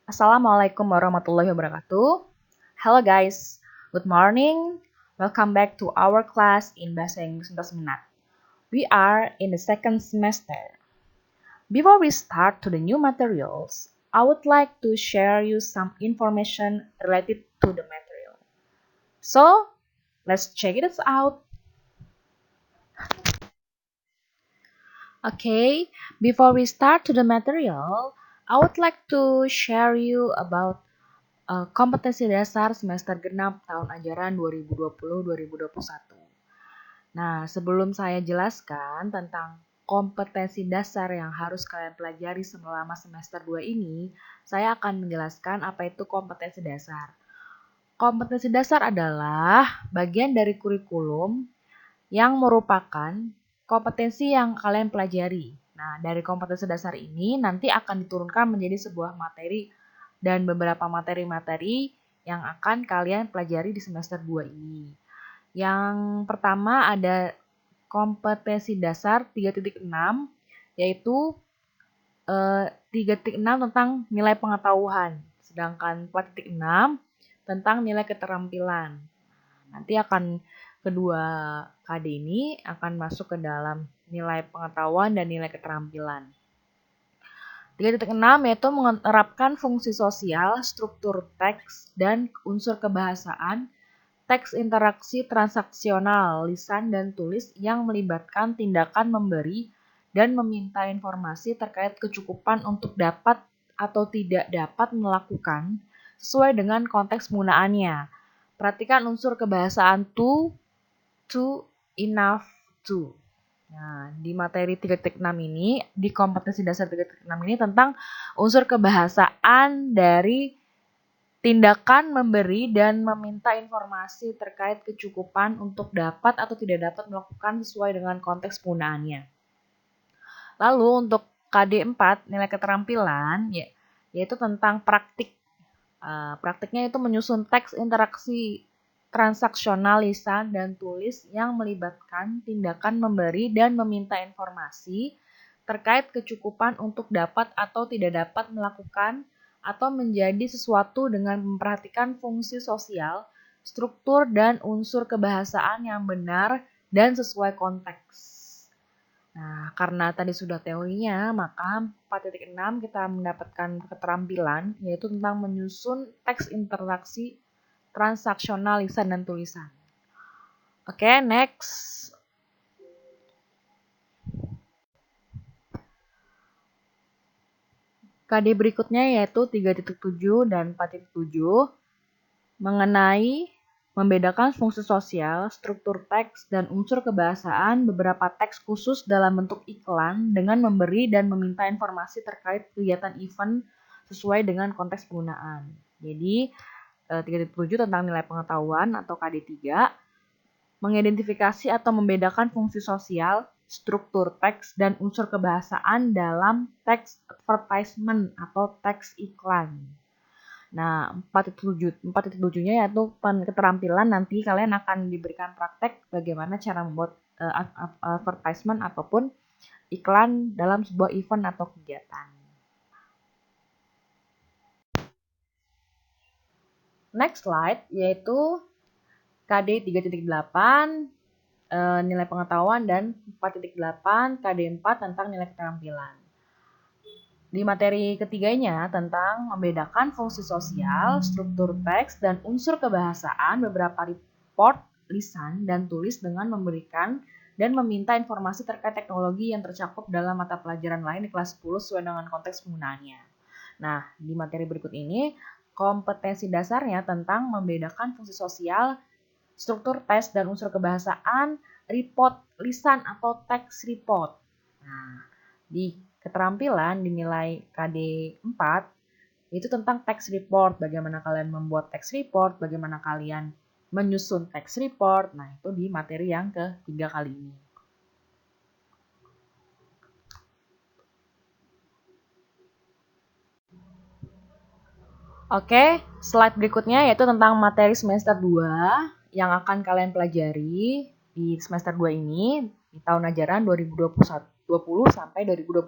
Assalamualaikum warahmatullahi wabarakatuh. Hello guys, good morning. Welcome back to our class in Bahasa Inggris Lintas Minat. We are in the second semester. Before we start to the new materials, I would like to share you some information related to the material. So, let's check it out. Okay, before we start to the material, I would like to share you about kompetensi dasar semester genap tahun ajaran 2020-2021. Nah, sebelum saya jelaskan tentang kompetensi dasar yang harus kalian pelajari selama semester 2 ini, saya akan menjelaskan apa itu kompetensi dasar. Kompetensi dasar adalah bagian dari kurikulum yang merupakan kompetensi yang kalian pelajari. Nah, dari kompetensi dasar ini nanti akan diturunkan menjadi sebuah materi dan beberapa materi-materi yang akan kalian pelajari di semester 2 ini. Yang pertama ada kompetensi dasar 3.6, yaitu 3.6 tentang nilai pengetahuan, sedangkan 4.6 tentang nilai keterampilan. Nanti akan kedua KD ini akan masuk ke dalam nilai pengetahuan dan nilai keterampilan. 3.6 yaitu menerapkan fungsi sosial, struktur teks, dan unsur kebahasaan, teks interaksi transaksional, lisan dan tulis yang melibatkan tindakan memberi dan meminta informasi terkait kecukupan untuk dapat atau tidak dapat melakukan sesuai dengan konteks penggunaannya. Perhatikan unsur kebahasaan to, enough, to. Nah, di materi 3.6 ini, di kompetensi dasar 3.6 ini tentang unsur kebahasaan dari tindakan memberi dan meminta informasi terkait kecukupan untuk dapat atau tidak dapat melakukan sesuai dengan konteks penggunaannya. Lalu untuk KD 4, nilai keterampilan, yaitu tentang praktik. Praktiknya itu menyusun teks interaksi transaksional lisan dan tulis yang melibatkan tindakan memberi dan meminta informasi terkait kecukupan untuk dapat atau tidak dapat melakukan atau menjadi sesuatu dengan memperhatikan fungsi sosial, struktur dan unsur kebahasaan yang benar dan sesuai konteks. Nah, karena tadi sudah teorinya, maka 4.6 kita mendapatkan keterampilan, yaitu tentang menyusun teks interaksi transaksional lisan dan tulisan. Oke, next. KD berikutnya yaitu 3.7 dan 4.7 mengenai membedakan fungsi sosial, struktur teks, dan unsur kebahasaan beberapa teks khusus dalam bentuk iklan dengan memberi dan meminta informasi terkait kegiatan event sesuai dengan konteks penggunaan. Jadi, 3.7 tentang nilai pengetahuan atau KD3, mengidentifikasi atau membedakan fungsi sosial, struktur teks, dan unsur kebahasaan dalam teks advertisement atau teks iklan. Nah, 4.7-nya yaitu keterampilan, nanti kalian akan diberikan praktek bagaimana cara membuat advertisement ataupun iklan dalam sebuah event atau kegiatan. Next slide yaitu KD 3.8 nilai pengetahuan dan 4.8 KD 4 tentang nilai keterampilan. Di materi ketiganya tentang membedakan fungsi sosial, struktur teks, dan unsur kebahasaan beberapa report, lisan, dan tulis dengan memberikan dan meminta informasi terkait teknologi yang tercakup dalam mata pelajaran lain di kelas 10 sesuai dengan konteks penggunaannya. Nah, di materi berikut ini, kompetensi dasarnya tentang membedakan fungsi sosial, struktur teks, dan unsur kebahasaan, report, lisan, atau teks report. Nah, di keterampilan dinilai KD 4 itu tentang text report, bagaimana kalian membuat text report, bagaimana kalian menyusun text report. Nah, itu di materi yang ketiga kali ini. Oke, slide berikutnya yaitu tentang materi semester 2 yang akan kalian pelajari di semester 2 ini di tahun ajaran 2020 sampai 2021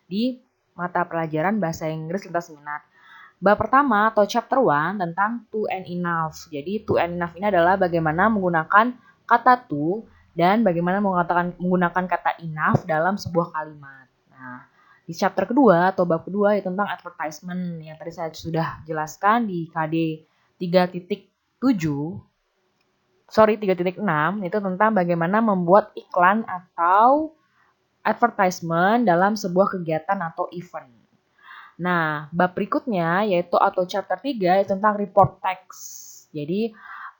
di mata pelajaran Bahasa Inggris Lintas Minat. Bab pertama atau chapter 1 tentang to and enough. Jadi to and enough ini adalah bagaimana menggunakan kata to dan bagaimana menggunakan kata enough dalam sebuah kalimat. Nah, di chapter kedua atau bab kedua itu tentang advertisement yang tadi saya sudah jelaskan di KD 3.7. 3.6 itu tentang bagaimana membuat iklan atau advertisement dalam sebuah kegiatan atau event. Nah, bab berikutnya yaitu atau chapter 3 itu tentang report text. Jadi,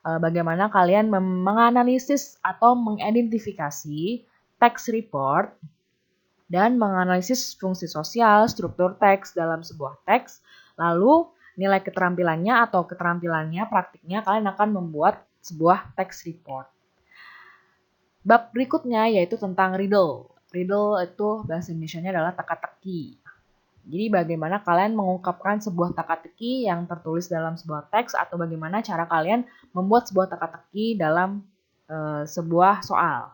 bagaimana kalian menganalisis atau mengidentifikasi text report dan menganalisis fungsi sosial, struktur teks dalam sebuah teks, lalu nilai keterampilannya atau keterampilannya, praktiknya kalian akan membuat sebuah text report. Bab berikutnya yaitu tentang riddle. Riddle itu bahasa Indonesianya adalah teka-teki. Jadi bagaimana kalian mengungkapkan sebuah teka-teki yang tertulis dalam sebuah teks atau bagaimana cara kalian membuat sebuah teka-teki dalam sebuah soal.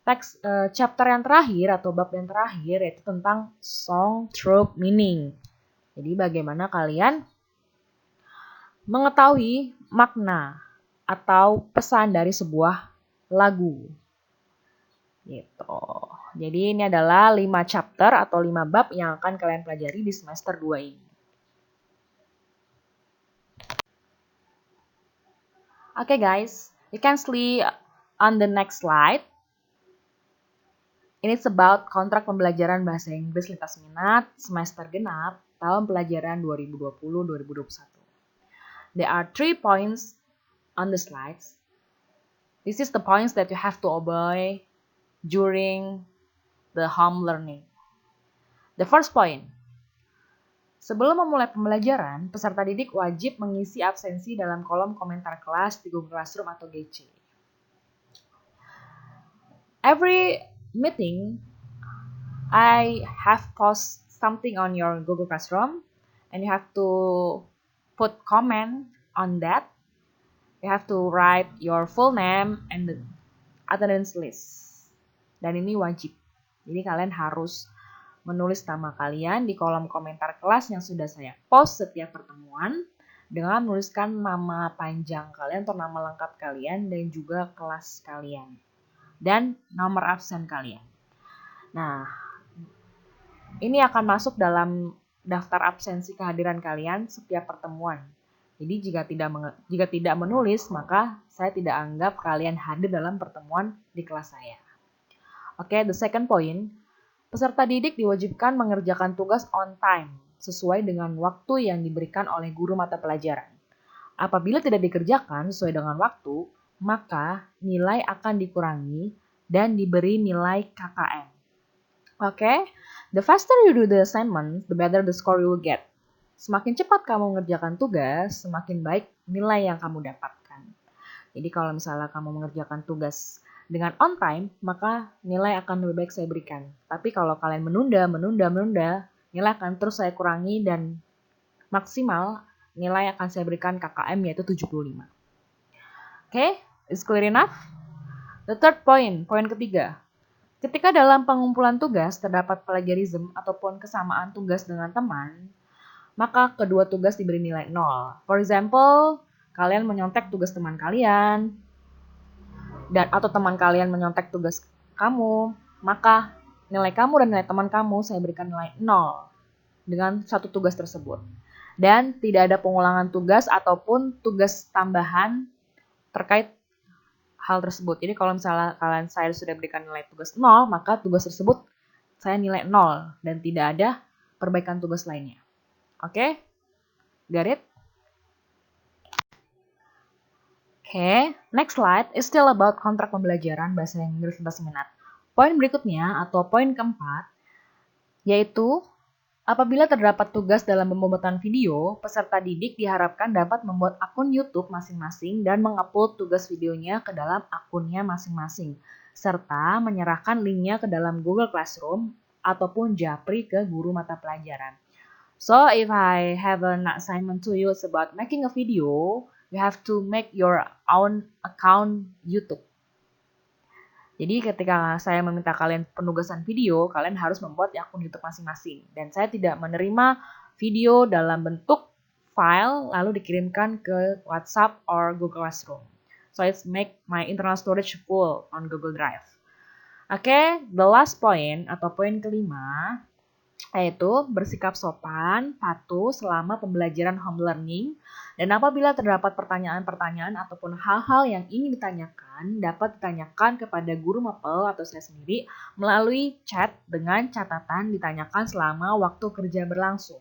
Teks chapter yang terakhir atau bab yang terakhir yaitu tentang song trope meaning. Jadi bagaimana kalian mengetahui makna atau pesan dari sebuah lagu. Gitu. Jadi ini adalah 5 chapter atau 5 bab yang akan kalian pelajari di semester 2 ini. Okay guys, you can see on the next slide. Ini about kontrak pembelajaran bahasa Inggris lintas minat semester genap tahun pelajaran 2020-2021. There are 3 points on the slides. This is the points that you have to obey during the home learning. The first point. Sebelum memulai pembelajaran, peserta didik wajib mengisi absensi dalam kolom komentar kelas di Google Classroom atau GC. Every meeting, I have post something on your Google Classroom and you have to put comment on that. You have to write your full name and the attendance list. Dan ini wajib. Jadi kalian harus menulis nama kalian di kolom komentar kelas yang sudah saya post setiap pertemuan dengan menuliskan nama panjang kalian atau nama lengkap kalian dan juga kelas kalian dan nomor absen kalian. Nah, ini akan masuk dalam daftar absensi kehadiran kalian setiap pertemuan. Jadi jika tidak menulis, maka saya tidak anggap kalian hadir dalam pertemuan di kelas saya. Oke, the second point. Peserta didik diwajibkan mengerjakan tugas on time, sesuai dengan waktu yang diberikan oleh guru mata pelajaran. Apabila tidak dikerjakan sesuai dengan waktu, maka nilai akan dikurangi dan diberi nilai KKM. Oke, the faster you do the assignment, the better the score you will get. Semakin cepat kamu mengerjakan tugas, semakin baik nilai yang kamu dapatkan. Jadi kalau misalnya kamu mengerjakan tugas dengan on time, maka nilai akan lebih baik saya berikan. Tapi kalau kalian menunda, nilai akan terus saya kurangi dan maksimal nilai akan saya berikan KKM yaitu 75. Oke, is clear enough? The third point, poin ketiga. Ketika dalam pengumpulan tugas terdapat plagiarism ataupun kesamaan tugas dengan teman, maka kedua tugas diberi nilai 0. For example, kalian menyontek tugas teman kalian, atau teman kalian menyontek tugas kamu, maka nilai kamu dan nilai teman kamu saya berikan nilai 0 dengan satu tugas tersebut. Dan tidak ada pengulangan tugas ataupun tugas tambahan terkait hal tersebut. Jadi kalau misalnya saya sudah berikan nilai tugas 0, maka tugas tersebut saya nilai 0 dan tidak ada perbaikan tugas lainnya. Oke? Got it? Oke, next slide is still about kontrak pembelajaran bahasa Inggris lintas minat. Poin berikutnya atau poin keempat yaitu apabila terdapat tugas dalam pembuatan video, peserta didik diharapkan dapat membuat akun YouTube masing-masing dan mengupload tugas videonya ke dalam akunnya masing-masing serta menyerahkan linknya ke dalam Google Classroom ataupun Japri ke guru mata pelajaran. So if I have an assignment to you, it's about making a video. You have to make your own account YouTube. Jadi ketika saya meminta kalian penugasan video, kalian harus membuat akun YouTube masing-masing. Dan saya tidak menerima video dalam bentuk file lalu dikirimkan ke WhatsApp or Google Classroom. So it's make my internal storage full on Google Drive. Oke, the last point atau poin kelima yaitu bersikap sopan, patuh selama pembelajaran home learning, dan apabila terdapat pertanyaan-pertanyaan ataupun hal-hal yang ingin ditanyakan, dapat ditanyakan kepada guru mapel atau saya sendiri melalui chat dengan catatan ditanyakan selama waktu kerja berlangsung.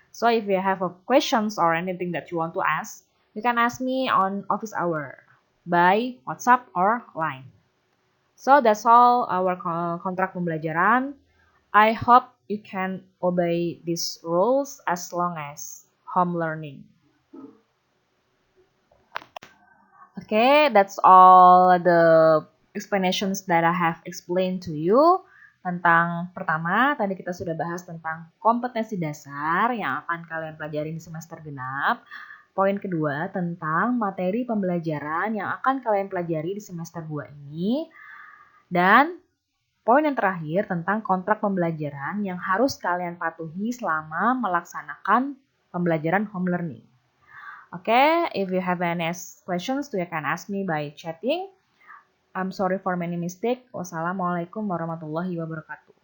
So if you have questions or anything that you want to ask, you can ask me on office hour by WhatsApp or Line. So that's all our kontrak pembelajaran. I hope you can obey these rules as long as home learning. Okay, that's all the explanations that I have explained to you. Tentang pertama, tadi kita sudah bahas tentang kompetensi dasar yang akan kalian pelajari di semester genap. Poin kedua, tentang materi pembelajaran yang akan kalian pelajari di semester 2 ini. Dan poin yang terakhir tentang kontrak pembelajaran yang harus kalian patuhi selama melaksanakan pembelajaran home learning. Okay, if you have any questions, you can ask me by chatting. I'm sorry for many mistakes. Wassalamualaikum warahmatullahi wabarakatuh.